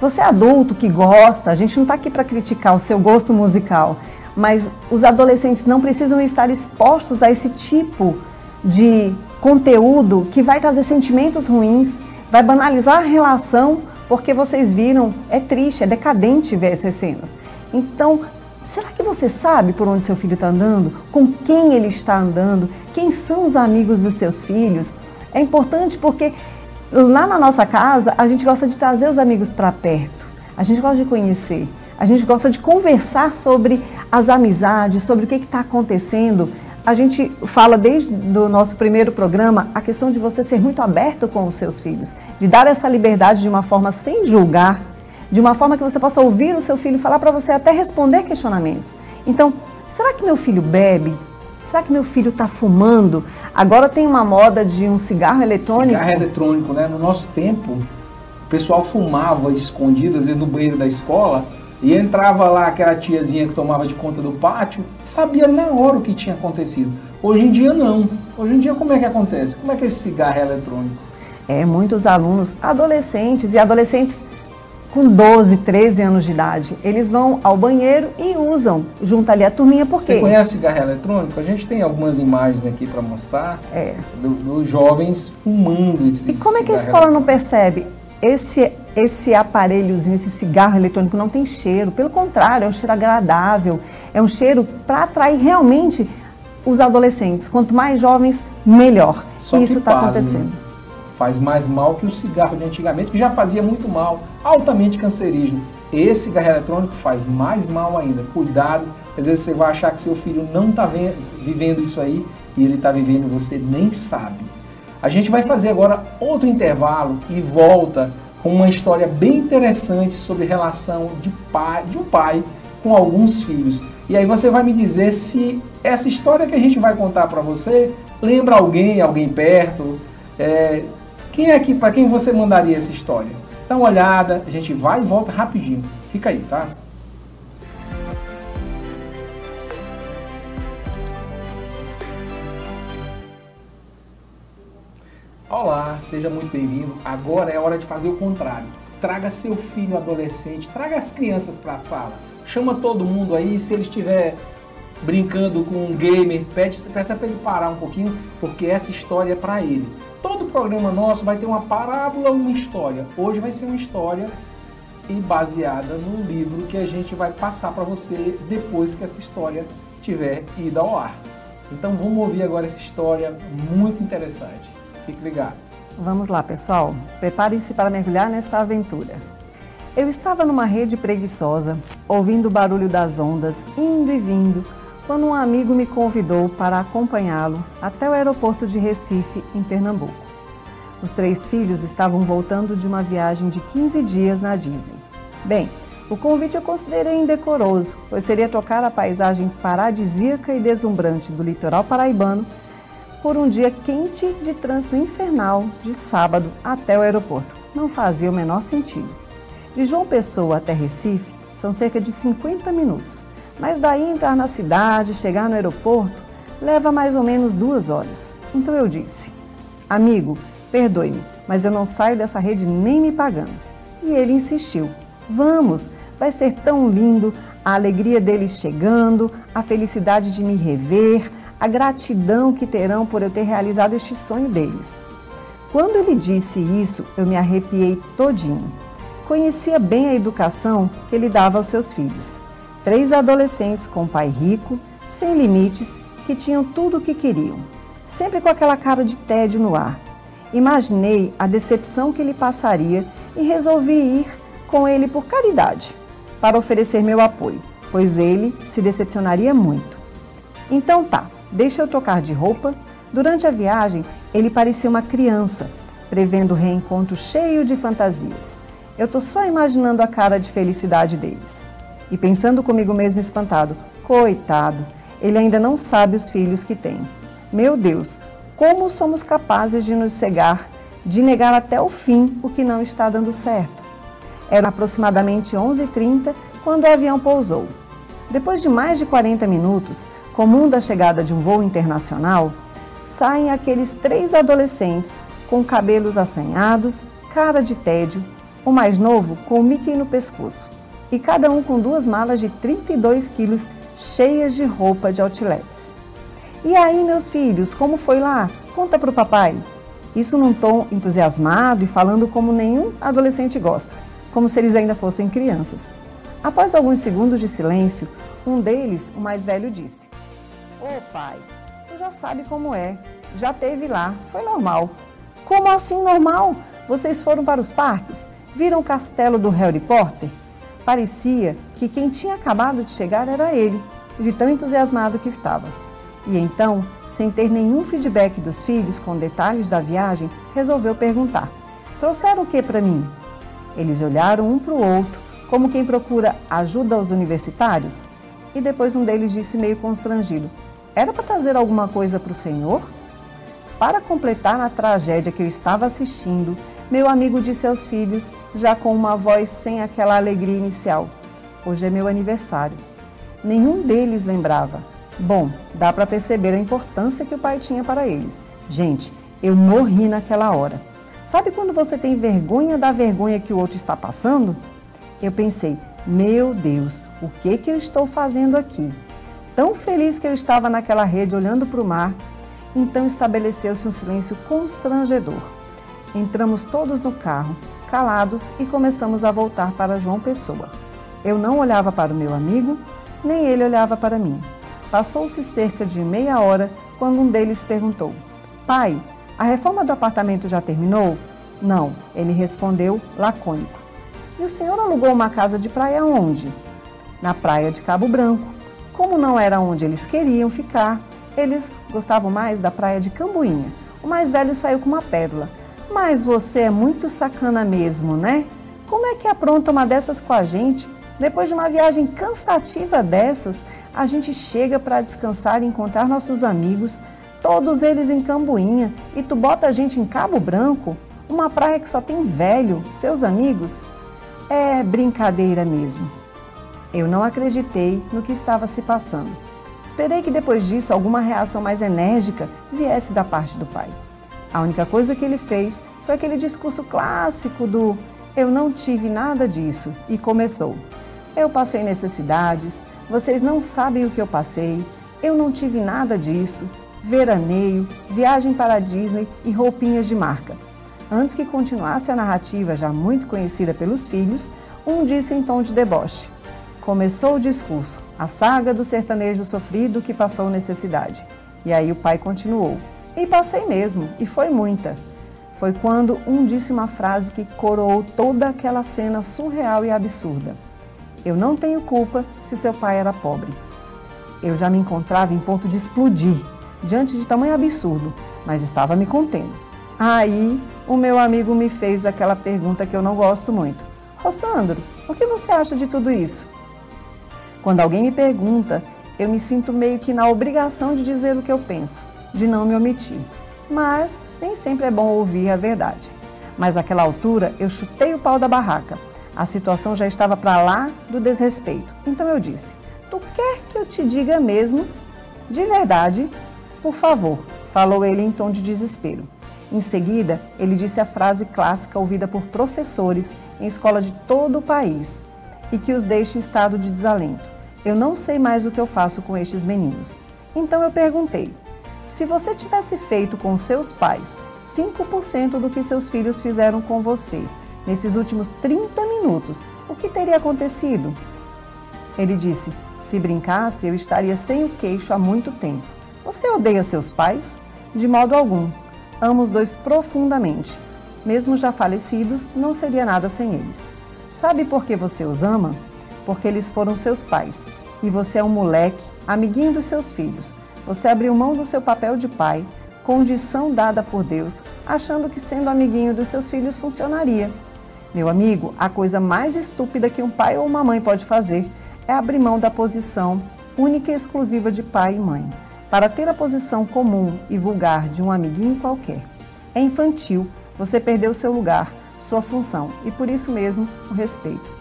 Você é adulto que gosta, a gente não está aqui para criticar o seu gosto musical, mas os adolescentes não precisam estar expostos a esse tipo de conteúdo que vai trazer sentimentos ruins, vai banalizar a relação, porque vocês viram, é triste, é decadente ver essas cenas. Então, Será que você sabe por onde seu filho está andando? Com quem ele está andando? Quem são os amigos dos seus filhos? É importante porque lá na nossa casa a gente gosta de trazer os amigos para perto. A gente gosta de conhecer. A gente gosta de conversar sobre as amizades, sobre o que está acontecendo. A gente fala desde o nosso primeiro programa a questão de você ser muito aberto com os seus filhos, de dar essa liberdade de uma forma sem julgar, de uma forma que você possa ouvir o seu filho falar para você até responder questionamentos. Então, será que meu filho bebe? Será que meu filho está fumando? Agora tem uma moda de um cigarro eletrônico. Cigarro eletrônico, né? No nosso tempo, o pessoal fumava escondido, às vezes no banheiro da escola, e entrava lá aquela tiazinha que tomava de conta do pátio, sabia na hora o que tinha acontecido. Hoje em dia não. Hoje em dia como é que acontece? Como é que esse cigarro é eletrônico? Muitos alunos, adolescentes e adolescentes com 12, 13 anos de idade, eles vão ao banheiro e usam junto ali a turminha, por quê? Você conhece cigarro eletrônico? A gente tem algumas imagens aqui para mostrar dos jovens fumando esse cigarro. E como é que a escola não percebe? Esse aparelhozinho, esse cigarro eletrônico não tem cheiro, pelo contrário, é um cheiro agradável, é um cheiro para atrair realmente os adolescentes. Quanto mais jovens, melhor. Só e isso está acontecendo. Né? Faz mais mal que o cigarro de antigamente, que já fazia muito mal, altamente cancerígeno. Esse cigarro eletrônico faz mais mal ainda. Cuidado, às vezes você vai achar que seu filho não está vivendo isso aí e ele está vivendo e você nem sabe. A gente vai fazer agora outro intervalo e volta com uma história bem interessante sobre relação de um pai com alguns filhos. E aí você vai me dizer se essa história que a gente vai contar para você lembra alguém perto. Quem é que, para quem você mandaria essa história? Dá uma olhada, a gente vai e volta rapidinho. Fica aí, tá? Olá, seja muito bem-vindo. Agora é hora de fazer o contrário. Traga seu filho adolescente, traga as crianças para a sala. Chama todo mundo aí, se ele estiver brincando com um gamer, peça para ele parar um pouquinho, porque essa história é para ele. Todo programa nosso vai ter uma parábola, uma história. Hoje vai ser uma história baseada no livro que a gente vai passar para você depois que essa história tiver ido ao ar. Então vamos ouvir agora essa história muito interessante. Fique ligado. Vamos lá, pessoal. Preparem-se para mergulhar nessa aventura. Eu estava numa rede preguiçosa, ouvindo o barulho das ondas, indo e vindo, quando um amigo me convidou para acompanhá-lo até o aeroporto de Recife, em Pernambuco. Os 3 filhos estavam voltando de uma viagem de 15 dias na Disney. Bem, o convite eu considerei indecoroso, pois seria tocar a paisagem paradisíaca e deslumbrante do litoral paraibano por um dia quente de trânsito infernal de sábado até o aeroporto. Não fazia o menor sentido. De João Pessoa até Recife são cerca de 50 minutos. Mas daí entrar na cidade, chegar no aeroporto, leva mais ou menos 2 horas. Então eu disse, amigo, perdoe-me, mas eu não saio dessa rede nem me pagando. E ele insistiu, vamos, vai ser tão lindo, a alegria deles chegando, a felicidade de me rever, a gratidão que terão por eu ter realizado este sonho deles. Quando ele disse isso, eu me arrepiei todinho. Conhecia bem a educação que ele dava aos seus filhos. 3 adolescentes com pai rico, sem limites, que tinham tudo o que queriam. Sempre com aquela cara de tédio no ar. Imaginei a decepção que ele passaria e resolvi ir com ele por caridade, para oferecer meu apoio, pois ele se decepcionaria muito. Então tá, deixa eu trocar de roupa. Durante a viagem, ele parecia uma criança, prevendo o reencontro cheio de fantasias. Eu tô só imaginando a cara de felicidade deles. E pensando comigo mesmo espantado, coitado, ele ainda não sabe os filhos que tem. Meu Deus, como somos capazes de nos cegar, de negar até o fim o que não está dando certo. Era aproximadamente 11h30 quando o avião pousou. Depois de mais de 40 minutos, comum da chegada de um voo internacional, saem aqueles 3 adolescentes com cabelos assanhados, cara de tédio, o mais novo com o Mickey no pescoço. E cada um com 2 malas de 32 quilos cheias de roupa de outlets. E aí, meus filhos, como foi lá? Conta para o papai. Isso num tom entusiasmado e falando como nenhum adolescente gosta, como se eles ainda fossem crianças. Após alguns segundos de silêncio, Um deles, o mais velho, disse: "Ô pai, tu já sabe como é, já teve lá, foi normal." "Como assim normal? Vocês foram para os parques? Viram o castelo do Harry Potter?" Parecia que quem tinha acabado de chegar era ele, de tão entusiasmado que estava. E então, sem ter nenhum feedback dos filhos com detalhes da viagem, resolveu perguntar: "Trouxeram o que para mim?" Eles olharam um para o outro, como quem procura ajuda aos universitários, e depois um deles disse meio constrangido: "Era para trazer alguma coisa para o senhor?" Para completar a tragédia que eu estava assistindo, meu amigo disse aos filhos, já com uma voz sem aquela alegria inicial: "Hoje é meu aniversário." Nenhum deles lembrava. Bom, dá para perceber a importância que o pai tinha para eles. Gente, eu morri naquela hora. Sabe quando você tem vergonha da vergonha que o outro está passando? Eu pensei: meu Deus, o que eu estou fazendo aqui? Tão feliz que eu estava naquela rede olhando para o mar. Então estabeleceu-se um silêncio constrangedor. Entramos todos no carro, calados, e começamos a voltar para João Pessoa. Eu não olhava para o meu amigo, nem ele olhava para mim. Passou-se cerca de meia hora quando um deles perguntou: "Pai, a reforma do apartamento já terminou?" "Não," ele respondeu, lacônico. "E o senhor alugou uma casa de praia onde?" "Na praia de Cabo Branco." Como não era onde eles queriam ficar, eles gostavam mais da praia de Cambuinha. O mais velho saiu com uma pérola: "Mas você é muito sacana mesmo, né? Como é que apronta uma dessas com a gente? Depois de uma viagem cansativa dessas, a gente chega para descansar e encontrar nossos amigos, todos eles em Cambuinha, e tu bota a gente em Cabo Branco, uma praia que só tem velho, seus amigos? É brincadeira mesmo." Eu não acreditei no que estava se passando. Esperei que depois disso alguma reação mais enérgica viesse da parte do pai. A única coisa que ele fez foi aquele discurso clássico do "eu não tive nada disso", e começou: "Eu passei necessidades, vocês não sabem o que eu passei, eu não tive nada disso, veraneio, viagem para a Disney e roupinhas de marca." Antes que continuasse a narrativa já muito conhecida pelos filhos, um disse em tom de deboche: "Começou o discurso, a saga do sertanejo sofrido que passou necessidade." E aí o pai continuou: "E passei mesmo, e foi muita." Foi quando um disse uma frase que coroou toda aquela cena surreal e absurda: "Eu não tenho culpa se seu pai era pobre." Eu já me encontrava em ponto de explodir, diante de tamanho absurdo, mas estava me contendo. Aí o meu amigo me fez aquela pergunta que eu não gosto muito: "Rossandro, o que você acha de tudo isso?" Quando alguém me pergunta, eu me sinto meio que na obrigação de dizer o que eu penso, de não me omitir. Mas nem sempre é bom ouvir a verdade. Mas naquela altura eu chutei o pau da barraca. A situação já estava para lá do desrespeito. Então eu disse: "Tu quer que eu te diga mesmo? De verdade? Por favor," falou ele em tom de desespero. Em seguida, ele disse a frase clássica ouvida por professores em escola de todo o país e que os deixa em estado de desalento: "Eu não sei mais o que eu faço com estes meninos." Então eu perguntei: "Se você tivesse feito com seus pais 5% do que seus filhos fizeram com você nesses últimos 30 minutos, o que teria acontecido?" Ele disse: "Se brincasse, eu estaria sem o queixo há muito tempo." "Você odeia seus pais?" "De modo algum. Amo os dois profundamente. Mesmo já falecidos, não seria nada sem eles." "Sabe por que você os ama? Porque eles foram seus pais. E você é um moleque, amiguinho dos seus filhos. Você abriu mão do seu papel de pai, condição dada por Deus, achando que sendo amiguinho dos seus filhos funcionaria. Meu amigo, a coisa mais estúpida que um pai ou uma mãe pode fazer é abrir mão da posição única e exclusiva de pai e mãe, para ter a posição comum e vulgar de um amiguinho qualquer. É infantil, você perdeu seu lugar, sua função e por isso mesmo o respeito."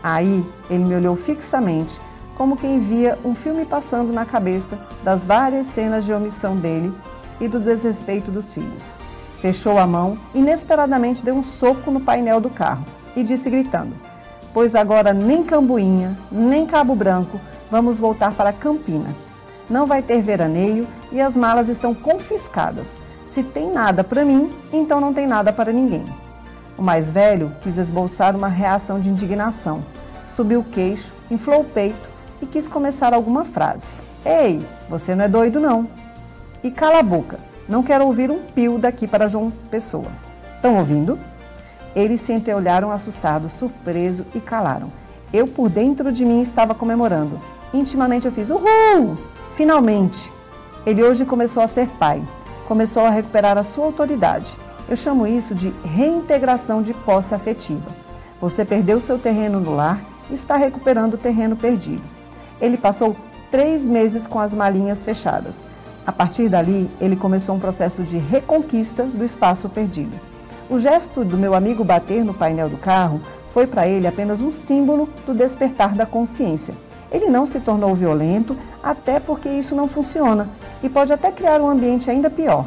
Aí ele me olhou fixamente, como quem via um filme passando na cabeça das várias cenas de omissão dele e do desrespeito dos filhos. Fechou a mão, inesperadamente deu um soco no painel do carro e disse gritando: "Pois agora nem Cambuinha, nem Cabo Branco, vamos voltar para Campina. Não vai ter veraneio e as malas estão confiscadas. Se tem nada para mim, então não tem nada para ninguém." O mais velho quis esboçar uma reação de indignação. Subiu o queixo, inflou o peito, e quis começar alguma frase. Ei, você não é doido não. E cala a boca, não quero ouvir um pio daqui para João Pessoa. Estão ouvindo? Eles se entreolharam assustados, surpresos e calaram. Eu por dentro de mim estava comemorando. Intimamente eu fiz, uhul! Finalmente! Ele hoje começou a ser pai, começou a recuperar a sua autoridade. Eu chamo isso de reintegração de posse afetiva. Você perdeu seu terreno no lar e está recuperando o terreno perdido. Ele passou 3 meses com as malinhas fechadas. A partir dali, ele começou um processo de reconquista do espaço perdido. O gesto do meu amigo bater no painel do carro foi para ele apenas um símbolo do despertar da consciência. Ele não se tornou violento, até porque isso não funciona e pode até criar um ambiente ainda pior,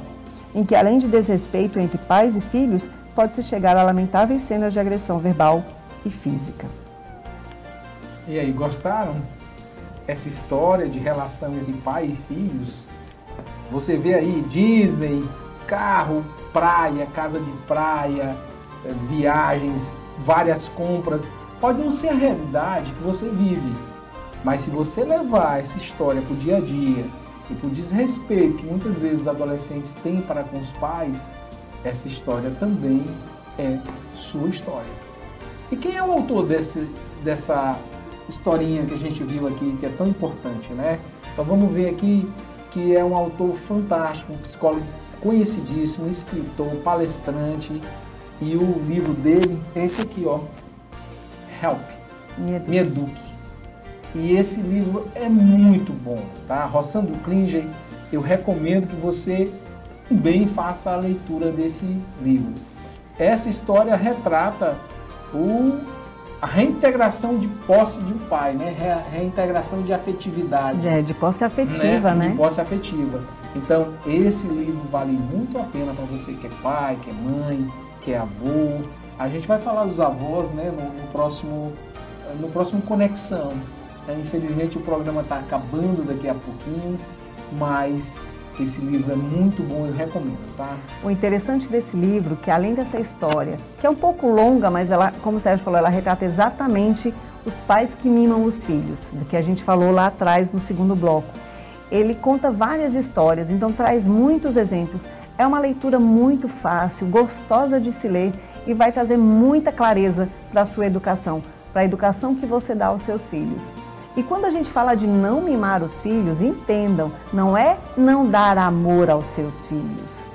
em que além de desrespeito entre pais e filhos, pode-se chegar a lamentáveis cenas de agressão verbal e física. E aí, gostaram? Essa história de relação entre pai e filhos? Você vê aí Disney, carro, praia, casa de praia, viagens, várias compras. Pode não ser a realidade que você vive, mas se você levar essa história para o dia a dia e para o desrespeito que muitas vezes os adolescentes têm para com os pais, essa história também é sua história. E quem é o autor dessa historinha que a gente viu aqui, que é tão importante, né? Então vamos ver aqui que é um autor fantástico, um psicólogo conhecidíssimo, escritor, palestrante, e o livro dele é esse aqui, ó, Help, Me Eduque. E esse livro é muito bom, tá? Rossandro Klinger, eu recomendo que você também faça a leitura desse livro. Essa história retrata a reintegração de posse de um pai, né? Reintegração de afetividade. De posse afetiva, né? De posse afetiva. Então, esse livro vale muito a pena para você que é pai, que é mãe, que é avô. A gente vai falar dos avós, né, no próximo Conexão. Infelizmente, o programa está acabando daqui a pouquinho, mas esse livro é muito bom, eu recomendo, tá? O interessante desse livro, que além dessa história, que é um pouco longa, mas ela, como o Sérgio falou, ela retrata exatamente os pais que mimam os filhos, do que a gente falou lá atrás no segundo bloco. Ele conta várias histórias, então traz muitos exemplos. É uma leitura muito fácil, gostosa de se ler e vai trazer muita clareza para a sua educação, para a educação que você dá aos seus filhos. E quando a gente fala de não mimar os filhos, entendam, não é não dar amor aos seus filhos.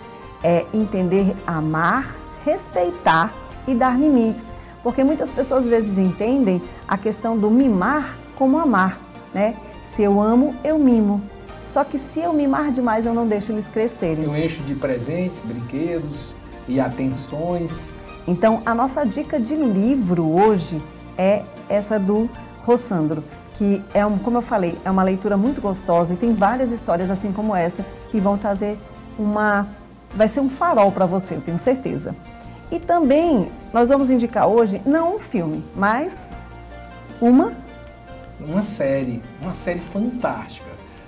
É entender amar, respeitar e dar limites. Porque muitas pessoas às vezes entendem a questão do mimar como amar, né? Se eu amo, eu mimo. Só que se eu mimar demais, eu não deixo eles crescerem. Eu encho de presentes, brinquedos e atenções. Então, a nossa dica de livro hoje é essa do Rossandro, que é, como eu falei, é uma leitura muito gostosa e tem várias histórias assim como essa que vão trazer vai ser um farol para você, eu tenho certeza. E também nós vamos indicar hoje, não um filme, mas uma série fantástica.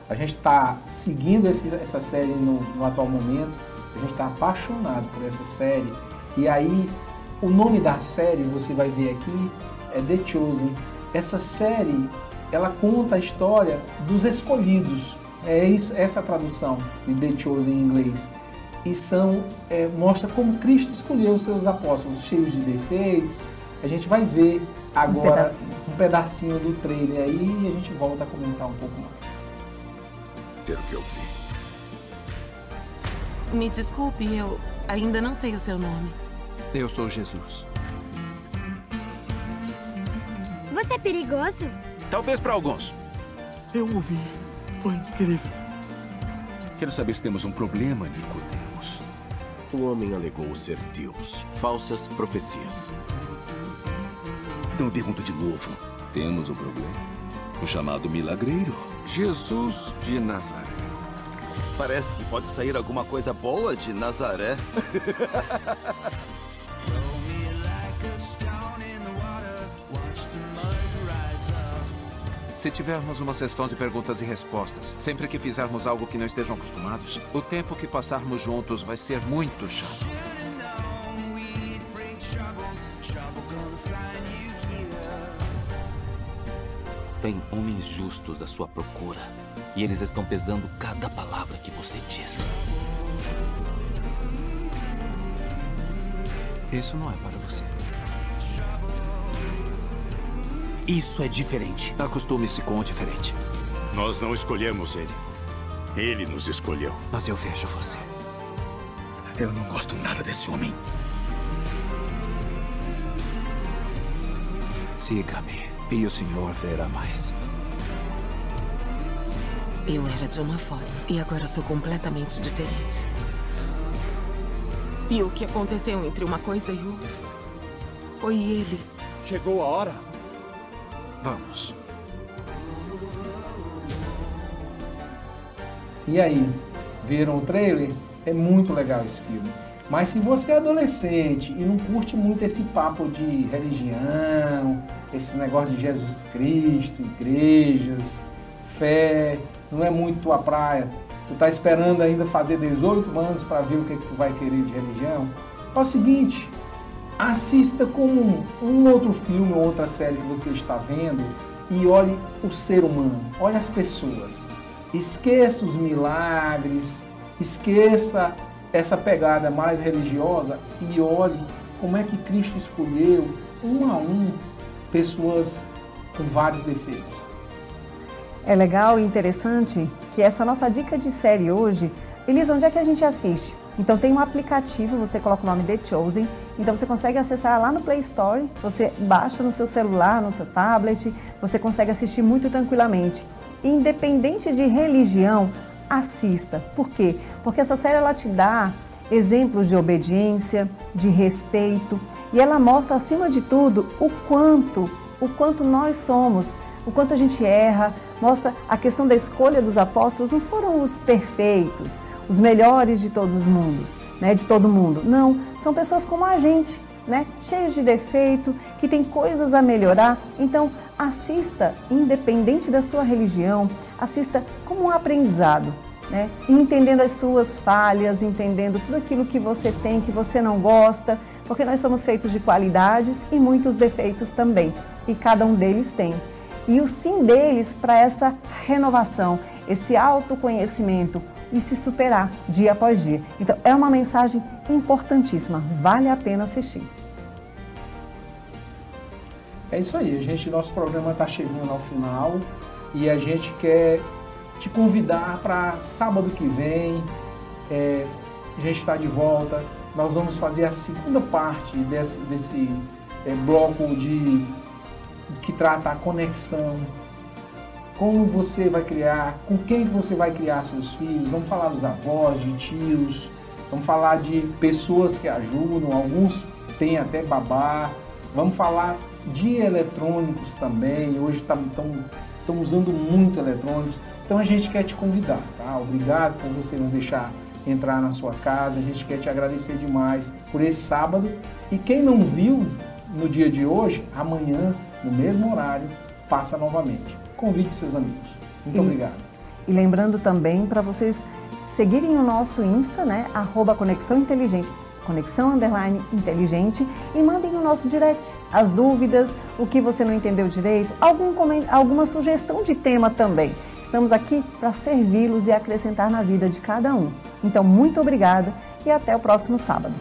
A gente está seguindo essa série no atual momento, a gente está apaixonado por essa série. E aí, o nome da série, você vai ver aqui, é The Chosen. Essa série, ela conta a história dos escolhidos. Essa é a tradução de The Chosen em inglês. E mostra como Cristo escolheu os seus apóstolos, cheios de defeitos. A gente vai ver agora um pedacinho do trailer aí e a gente volta a comentar um pouco mais. Pelo que eu vi. Me desculpe, eu ainda não sei o seu nome. Eu sou Jesus. Você é perigoso? Talvez para alguns. Eu ouvi. Foi incrível. Quero saber se temos um problema, Nicodemos. O homem alegou ser Deus. Falsas profecias. Então eu pergunto de novo. Temos um problema? O chamado milagreiro. Jesus de Nazaré. Parece que pode sair alguma coisa boa de Nazaré. Se tivermos uma sessão de perguntas e respostas, sempre que fizermos algo que não estejam acostumados, o tempo que passarmos juntos vai ser muito chato. Tem homens justos à sua procura. E eles estão pesando cada palavra que você diz. Isso não é para você. Isso é diferente. Acostume-se com o diferente. Nós não escolhemos ele. Ele nos escolheu. Mas eu vejo você. Eu não gosto nada desse homem. Siga-me e o senhor verá mais. Eu era de uma forma e agora sou completamente diferente. E o que aconteceu entre uma coisa e outra? Foi ele. Chegou a hora. Vamos. E aí, viram o trailer? É muito legal esse filme. Mas se você é adolescente e não curte muito esse papo de religião, esse negócio de Jesus Cristo, igrejas, fé, não é muito tua praia, tu tá esperando ainda fazer 18 anos para ver o que tu vai querer de religião, é o seguinte, assista como um outro filme ou outra série que você está vendo e olhe o ser humano, olhe as pessoas. Esqueça os milagres, esqueça essa pegada mais religiosa e olhe como é que Cristo escolheu, um a um, pessoas com vários defeitos. É legal e interessante que essa nossa dica de série hoje, Elisa, onde é que a gente assiste? Então tem um aplicativo, você coloca o nome The Chosen, então você consegue acessar lá no Play Store, você baixa no seu celular, no seu tablet, você consegue assistir muito tranquilamente. Independente de religião, assista. Por quê? Porque essa série ela te dá exemplos de obediência, de respeito, e ela mostra acima de tudo o quanto nós somos, o quanto a gente erra, mostra a questão da escolha dos apóstolos, não foram os perfeitos, os melhores de todos os mundos, né, de todo mundo. Não, são pessoas como a gente, né, cheios de defeito, que tem coisas a melhorar. Então, assista, independente da sua religião, assista como um aprendizado, né, entendendo as suas falhas, entendendo tudo aquilo que você tem, que você não gosta, porque nós somos feitos de qualidades e muitos defeitos também, e cada um deles tem. E o sim deles para essa renovação, esse autoconhecimento e se superar dia após dia. Então, é uma mensagem importantíssima, vale a pena assistir. É isso aí, nosso programa está chegando ao final e a gente quer te convidar para sábado que vem, a gente está de volta, nós vamos fazer a segunda parte desse bloco que trata a conexão, como você vai criar, com quem você vai criar seus filhos, vamos falar dos avós, de tios, vamos falar de pessoas que ajudam, alguns têm até babá, vamos falar de eletrônicos também, hoje estão usando muito eletrônicos, então a gente quer te convidar, tá? Obrigado por você nos deixar entrar na sua casa, a gente quer te agradecer demais por esse sábado, e quem não viu no dia de hoje, amanhã, no mesmo horário, passa novamente. Convide seus amigos. Muito obrigado. E lembrando também para vocês seguirem o nosso Insta, né? @ConexãoInteligente, @Conexão_Inteligente, e mandem o nosso direct as dúvidas, o que você não entendeu direito, alguma sugestão de tema também. Estamos aqui para servi-los e acrescentar na vida de cada um. Então, muito obrigada e até o próximo sábado.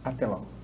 Até logo.